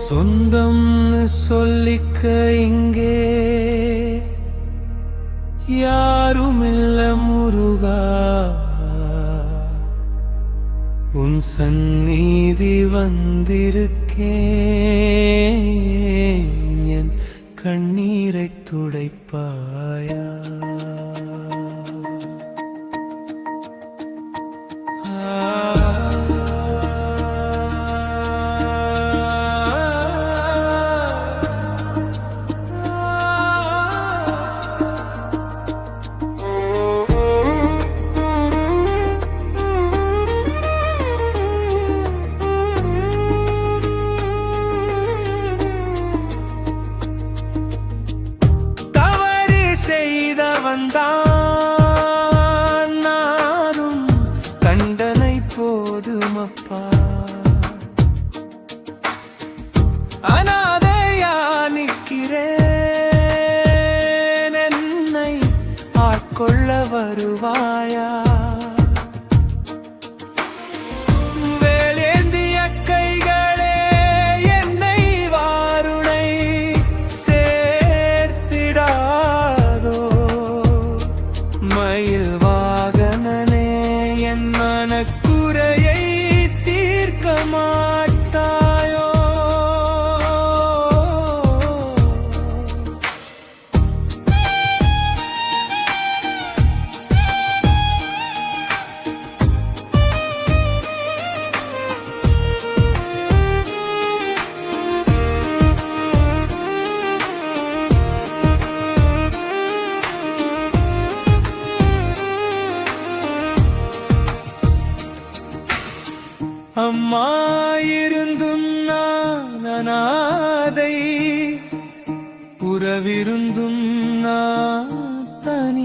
சொந்தம்னு சொல்லிக்க இங்கே யாருமில்ல முருகா, உன் சந்நிதி வந்திருக்கேன், என் கண்ணீரை துடைப்பாயா? நானும் கண்டனை போதுமப்பா, அநாதையா நிற்கிறேன், என்னை ஆட்கொள்ள வருவாயா? வேலேந்திய கைகளே என்னை வாருணை சேர்த்திடாதோ, மயில் வாகனனே என் மனக்குறையை தீர்க்க மாட்டாயோ? அம்மா இருந்தும் நான் அநாதை, உறவிருந்தும் நான் தனி